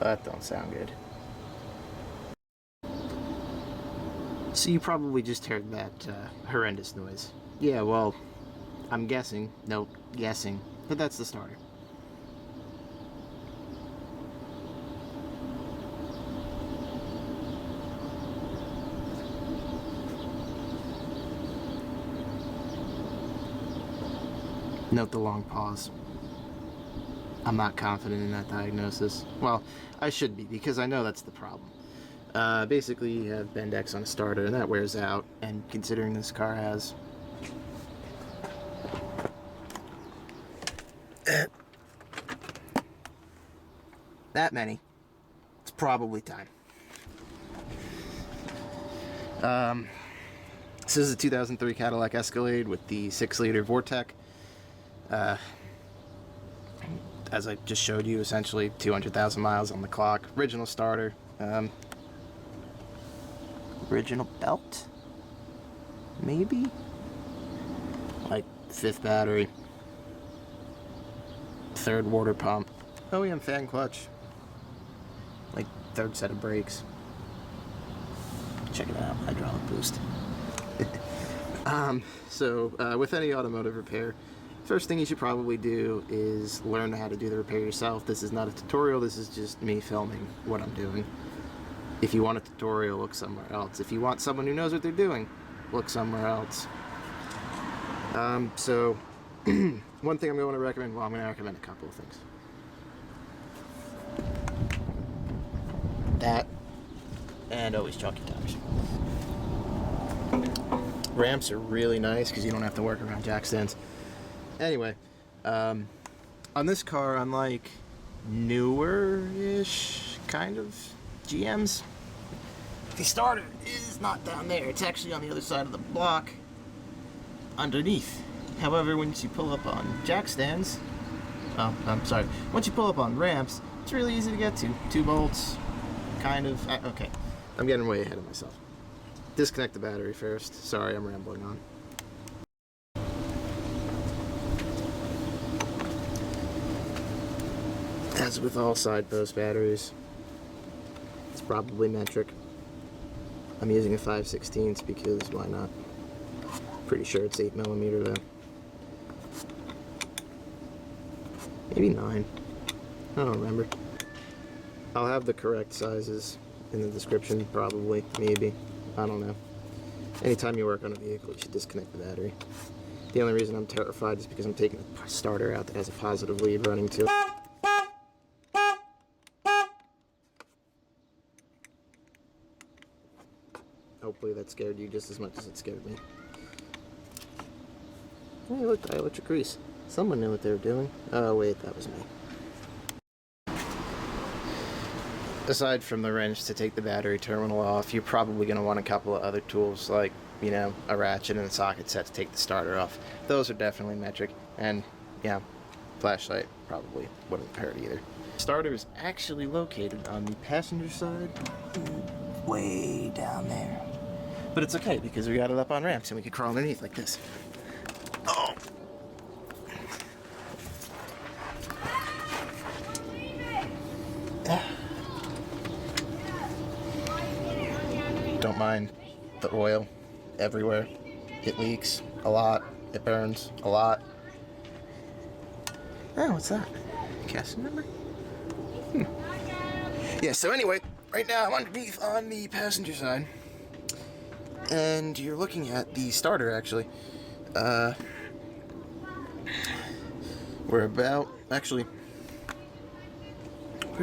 that don't sound good. So you probably just heard that horrendous noise. Yeah, well, I'm guessing. Nope, guessing. But that's the starter. Note the long pause. I'm not confident in that diagnosis. Well, I should be, because I know that's the problem. Basically, you have Bendix on a starter, and that wears out, and considering this car has that many, it's probably time. This is a 2003 Cadillac Escalade with the 6-liter Vortec. As I just showed you, essentially 200,000 miles on the clock. Original starter. Original belt? Maybe? Like, 5th battery. 3rd water pump. OEM fan clutch. Like, 3rd set of brakes. Check it out, hydraulic boost. With any automotive repair, first thing you should probably do is learn how to do the repair yourself. This is not a tutorial, this is just me filming what I'm doing. If you want a tutorial, look somewhere else. If you want someone who knows what they're doing, look somewhere else. One thing I'm going to recommend, well, I'm going to recommend a couple of things. That, and always chunky tires. Ramps are really nice because you don't have to work around jack stands. Anyway, on this car, unlike newer-ish kind of GMs, the starter is not down there. It's actually on the other side of the block, underneath. However, once you pull up on jack stands, once you pull up on ramps, it's really easy to get to. 2 bolts, kind of. Okay, I'm getting way ahead of myself. Disconnect the battery first. Sorry, I'm rambling on. As with all side post batteries, it's probably metric. I'm using a 5/16 because why not? Pretty sure it's 8mm though. Maybe 9. I don't remember. I'll have the correct sizes in the description, probably, maybe. I don't know. Anytime you work on a vehicle, you should disconnect the battery. The only reason I'm terrified is because I'm taking a starter out that has a positive lead running to it. Hopefully that scared you just as much as it scared me. Hey, look, dielectric grease. Someone knew what they were doing. Oh, wait, that was me. Aside from the wrench to take the battery terminal off, you're probably going to want a couple of other tools like, you know, a ratchet and a socket set to take the starter off. Those are definitely metric, and yeah, flashlight probably wouldn't hurt either. The starter is actually located on the passenger side, way down there. But it's okay because we got it up on ramps and we can crawl underneath like this. Oh! Don't mind the oil everywhere. It leaks a lot. It burns a lot. Oh, what's that? Casting number? Yeah, so anyway, right now I'm underneath on the passenger side. And you're looking at the starter, actually. We're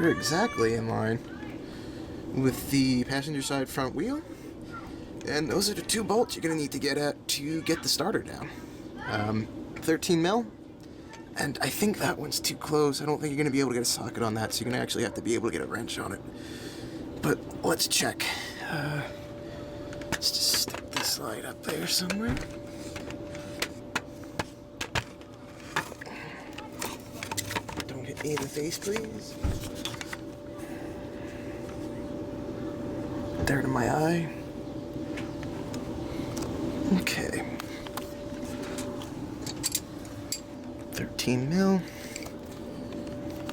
exactly in line with the passenger side front wheel. And those are the 2 bolts you're going to need to get at to get the starter down. 13mm. And I think that one's too close. I don't think you're going to be able to get a socket on that, so you're going to actually have to be able to get a wrench on it. But let's check. Let's just stick this light up there somewhere. Don't hit me in the face, please. There to my eye. Okay. 13mm.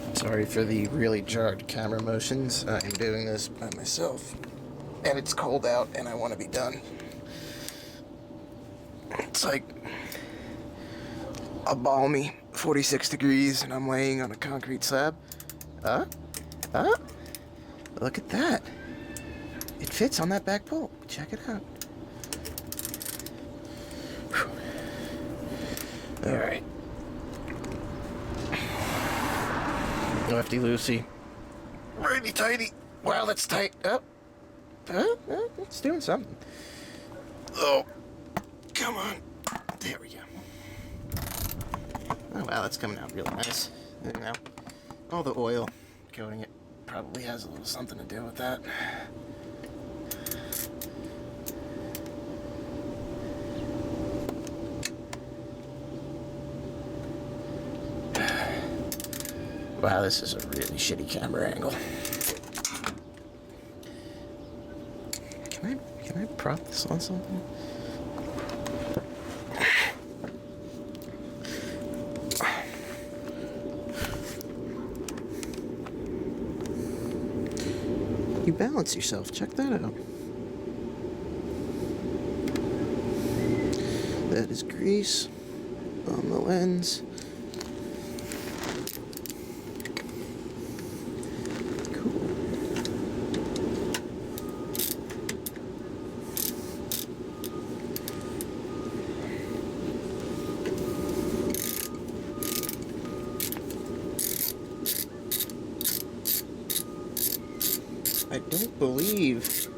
Let's Sorry for the really jarred camera motions. I'm doing this by myself. And it's cold out and I want to be done. It's like a balmy 46 degrees and I'm laying on a concrete slab. Look at that. It fits on that back pole. Check it out. Alright. Lefty loosey. Righty tighty. Wow, that's tight. It's doing something. Oh, come on. There we go. Oh, wow, that's coming out really nice. You know, all the oil coating it probably has a little something to do with that. Wow, this is a really shitty camera angle. Can I prop this on something? You balance yourself. Check that out. That is grease on the lens. I don't believe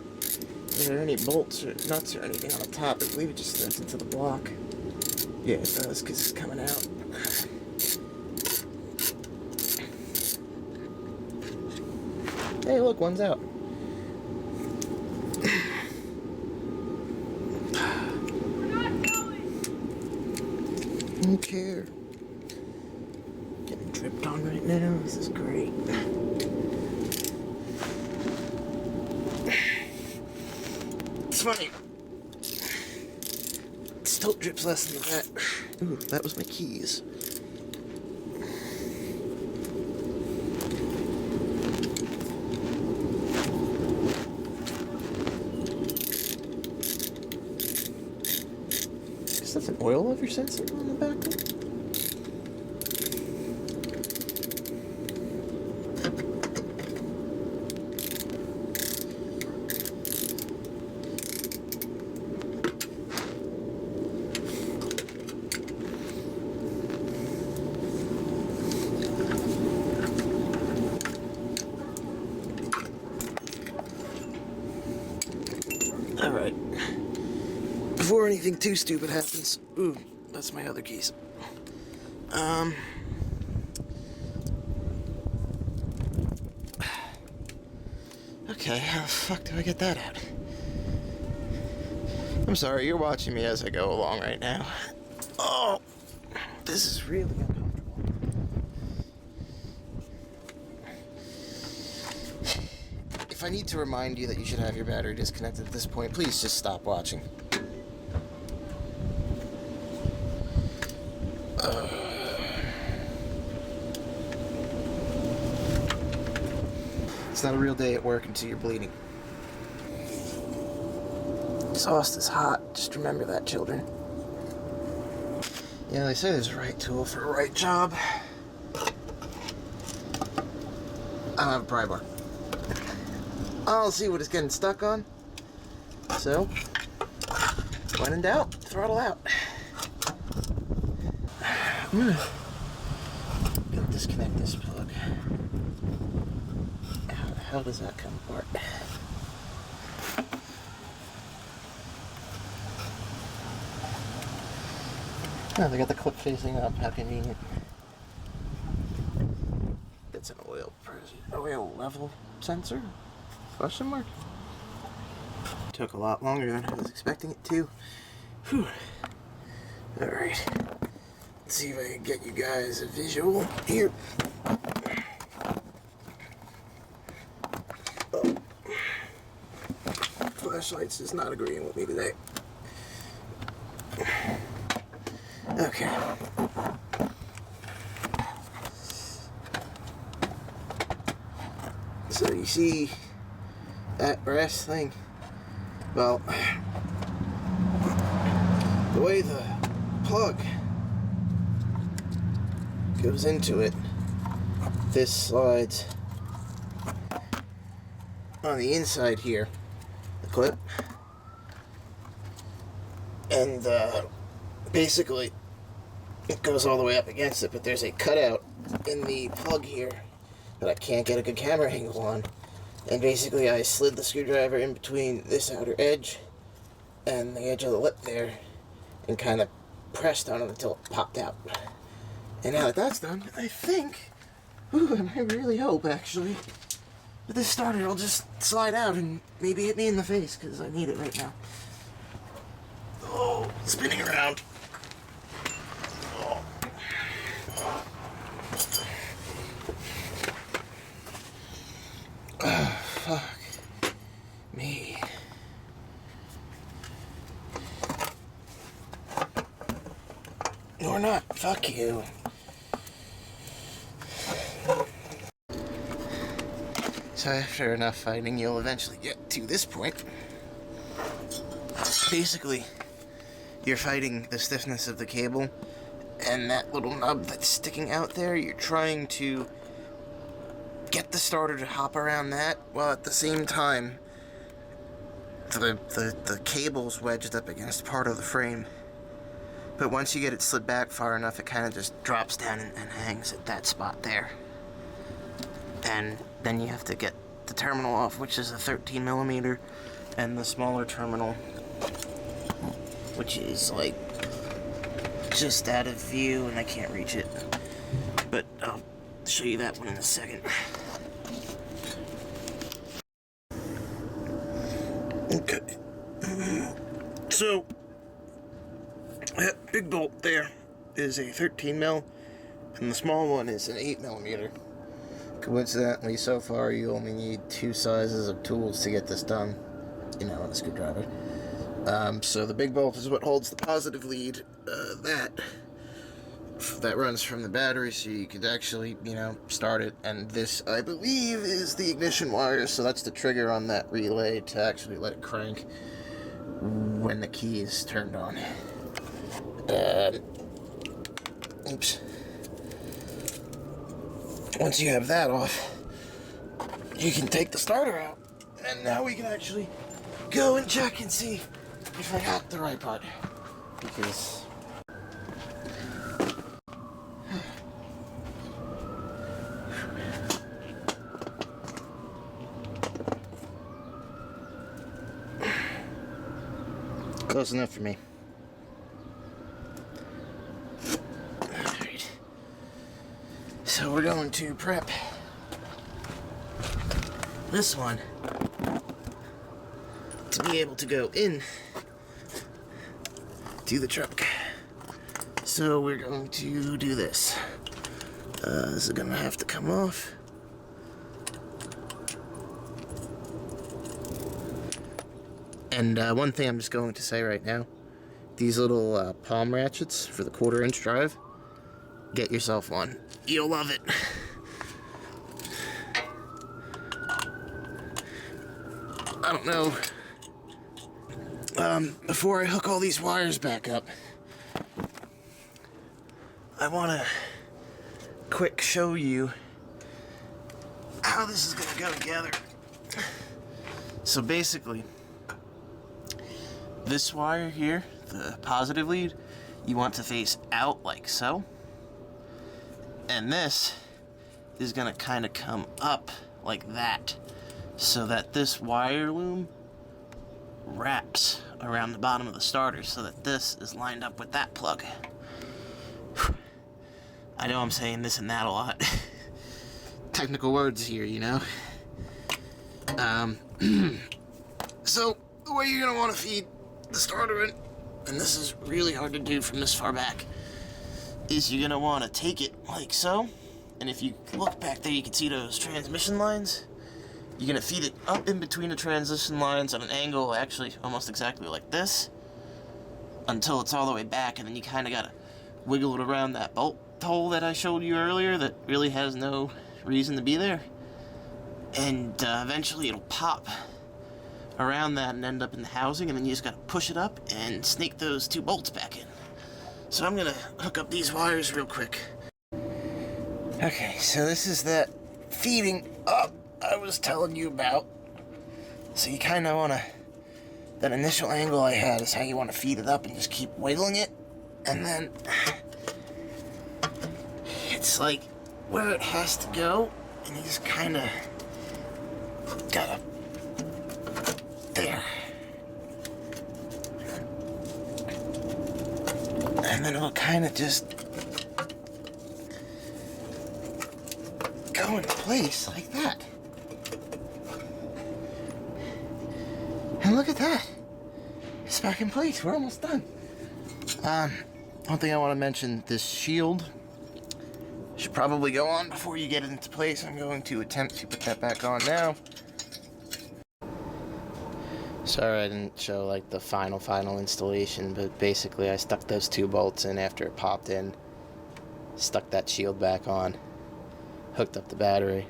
there are any bolts or nuts or anything on the top. I believe it just threads into the block. Yeah, it does, because it's coming out. Hey, look, one's out. I don't care. Getting dripped on right now. This is great. It's funny. It still drips less than that. Ooh, that was my keys. Is that an oil lever sensor on the back? Alright. Before anything too stupid happens. Ooh, that's my other keys. Okay, how the fuck do I get that out? I'm sorry, you're watching me as I go along right now. Oh, this is really uncomfortable. If I need to remind you that you should have your battery disconnected at this point, please just stop watching. It's not a real day at work until you're bleeding. Exhaust is hot. Just remember that, children. Yeah, they say there's a right tool for a right job. I don't have a pry bar. I'll see what it's getting stuck on. So, when in doubt, throttle out. I'm gonna disconnect this plug. How the hell does that come apart? Oh, they got the clip facing up. How convenient. That's an oil level sensor? Question mark? Took a lot longer than I was expecting it to. Whew. Alright. Let's see if I can get you guys a visual here. Oh. Flashlight's just not agreeing with me today. Okay. You see that brass thing? Well, the way the plug goes into it, this slides on the inside here, the clip, and basically it goes all the way up against it, but there's a cutout in the plug here that I can't get a good camera angle on, and basically I slid the screwdriver in between this outer edge and the edge of the lip there and kind of pressed on it until it popped out. And now that that's done, I think, and I really hope actually, that this starter will just slide out and maybe hit me in the face, because I need it right now. Oh, spinning around. Oh, fuck me. Or not, fuck you. So after enough fighting, you'll eventually get to this point. Basically, you're fighting the stiffness of the cable, and that little nub that's sticking out there, you're trying to get the starter to hop around that, while at the same time, the cable's wedged up against part of the frame. But once you get it slid back far enough, it kind of just drops down and hangs at that spot there. And then you have to get the terminal off, which is a 13mm, and the smaller terminal, which is like just out of view and I can't reach it. But I'll show you that one in a second. Okay. So that big bolt there is a 13mm, and the small one is an 8mm. Coincidentally, so far you only need 2 sizes of tools to get this done, you know, on a screwdriver. So the big bolt is what holds the positive lead, that runs from the battery, so you could actually, you know, start it. And this, I believe, is the ignition wire, so that's the trigger on that relay to actually let it crank when the key is turned on. Oops. Once you have that off, you can take the starter out, and now we can actually go and check and see if I got the right part. Because close enough for me. Alright. So we're going to prep this one to be able to go in to the truck. So we're going to do this. This is gonna have to come off. And one thing I'm just going to say right now, these little palm ratchets for the 1/4-inch drive, get yourself one. You'll love it. I don't know. Before I hook all these wires back up, I want to quick show you how this is going to go together. So basically, this wire here, the positive lead, you want to face out like so. And this is going to kind of come up like that, so that this wire loom wraps around the bottom of the starter so that this is lined up with that plug. I know I'm saying this and that a lot. Technical words here, you know. So the way you're going to want to feed the starter in, and this is really hard to do from this far back, is you're going to want to take it like so, and if you look back there you can see those transmission lines. You're going to feed it up in between the transition lines at an angle actually almost exactly like this until it's all the way back, and then you kind of got to wiggle it around that bolt hole that I showed you earlier that really has no reason to be there. and eventually it'll pop around that and end up in the housing, and then you just gotta push it up and snake those 2 bolts back in. So I'm gonna hook up these wires real quick. Okay, so this is that feeding up I was telling you about. So you kind of want to, that initial angle I had is how you want to feed it up and just keep wiggling it. And then it's like where it has to go, and you just kind of gotta, there. And then it'll kind of just go into place like that. And look at that. It's back in place. We're almost done. One thing I want to mention, this shield should probably go on before you get it into place. I'm going to attempt to put that back on now. Sorry I didn't show like the final installation, but basically I stuck those 2 bolts in after it popped in, stuck that shield back on, hooked up the battery,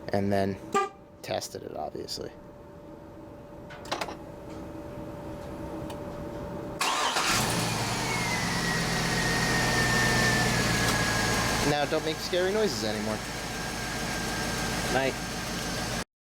and then tested it, obviously. Now don't make scary noises anymore. Night.